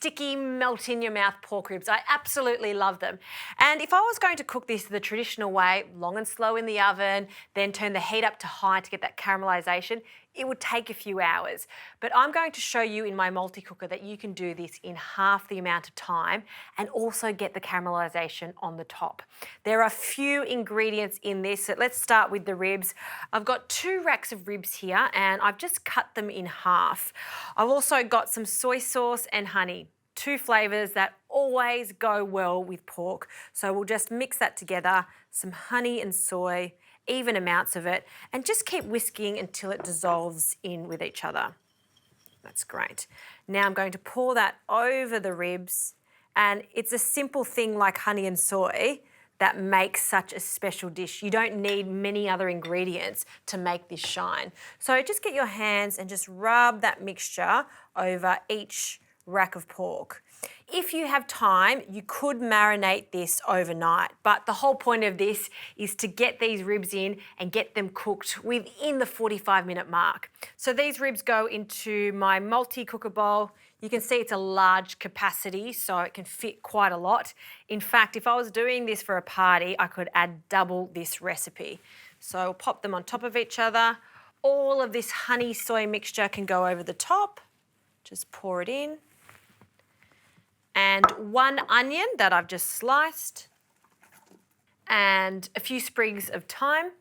sticky, melt in your mouth pork ribs. I absolutely love them. And if I was going to cook this the traditional way, long and slow in the oven, then turn the heat up to high to get that caramelization, it would take a few hours. But I'm going to show you in my multi-cooker that you can do this in half the amount of time and also get the caramelization on the top. There are a few ingredients in this, so let's start with the ribs. I've got 2 racks of ribs here and I've just cut them in half. I've also got some soy sauce and honey, 2 flavours that always go well with pork. So we'll just mix that together, some honey and soy, even amounts of it, and just keep whisking until it dissolves in with each other. That's great. Now I'm going to pour that over the ribs, and it's a simple thing like honey and soy that makes such a special dish. You don't need many other ingredients to make this shine. So just get your hands and just rub that mixture over each rack of pork. If you have time, you could marinate this overnight, but the whole point of this is to get these ribs in and get them cooked within the 45-minute mark. So these ribs go into my multi-cooker bowl. You can see it's a large capacity, so it can fit quite a lot. In fact, if I was doing this for a party, I could add double this recipe. So I'll pop them on top of each other. All of this honey soy mixture can go over the top. Just pour it in. And 1 onion that I've just sliced, and a few sprigs of thyme.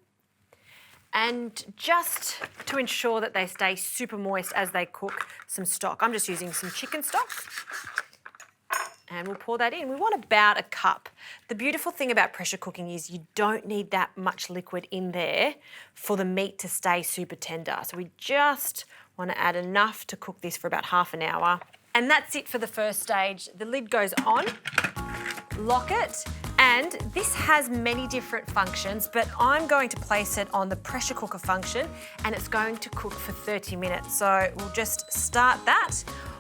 And just to ensure that they stay super moist as they cook, some stock. I'm just using some chicken stock. And we'll pour that in. We want about a cup. The beautiful thing about pressure cooking is you don't need that much liquid in there for the meat to stay super tender. So we just want to add enough to cook this for about half an hour. And that's it for the first stage. The lid goes on, lock it, and this has many different functions, but I'm going to place it on the pressure cooker function and it's going to cook for 30 minutes. So we'll just start that.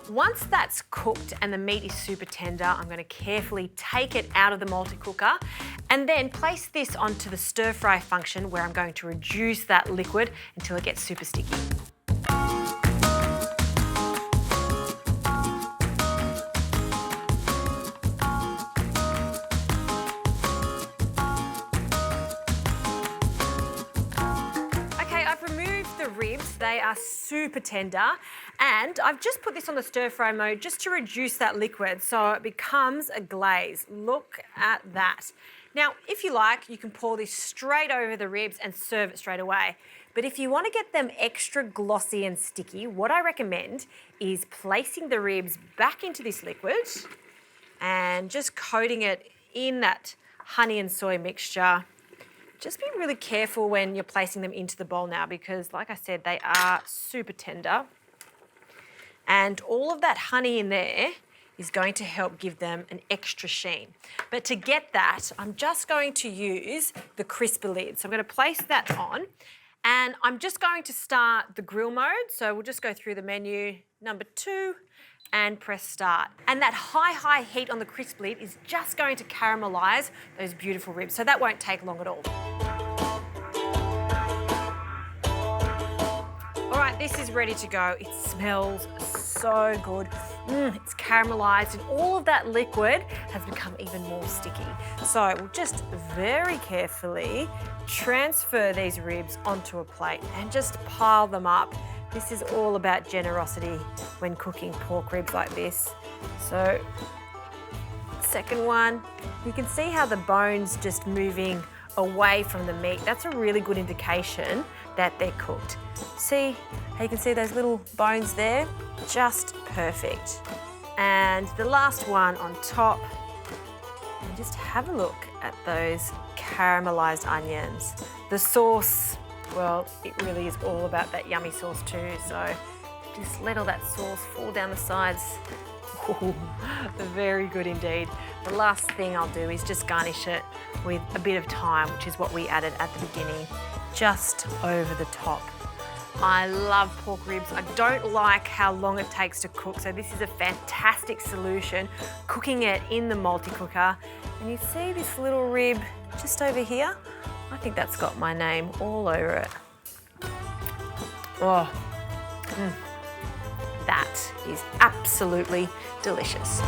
Once that's cooked and the meat is super tender, I'm going to carefully take it out of the multi-cooker and then place this onto the stir fry function where I'm going to reduce that liquid until it gets super sticky. They are super tender, and I've just put this on the stir fry mode just to reduce that liquid so it becomes a glaze. Look at that. Now, if you like, you can pour this straight over the ribs and serve it straight away. But if you want to get them extra glossy and sticky, what I recommend is placing the ribs back into this liquid and just coating it in that honey and soy mixture. Just be really careful when you're placing them into the bowl now because, like I said, they are super tender. And all of that honey in there is going to help give them an extra sheen. But to get that, I'm just going to use the crisper lid. So I'm going to place that on and I'm just going to start the grill mode. So we'll just go through the menu, number 2, and press start. And that high heat on the crisp lid is just going to caramelize those beautiful ribs. So that won't take long at all. All right, this is ready to go. It smells so good. It's caramelized and all of that liquid has become even more sticky. So we'll just very carefully transfer these ribs onto a plate and just pile them up. This is all about generosity when cooking pork ribs like this. So, second one, you can see how the bone's just moving away from the meat. That's a really good indication that they're cooked. See how you can see those little bones there? Just perfect. And the last one on top, and just have a look at those caramelized onions. The sauce, well, it really is all about that yummy sauce too, so just let all that sauce fall down the sides. Ooh, very good indeed. The last thing I'll do is just garnish it with a bit of thyme, which is what we added at the beginning, just over the top. I love pork ribs. I don't like how long it takes to cook, so this is a fantastic solution, cooking it in the multi-cooker. And you see this little rib just over here? I think that's got my name all over it. Oh, That is absolutely delicious.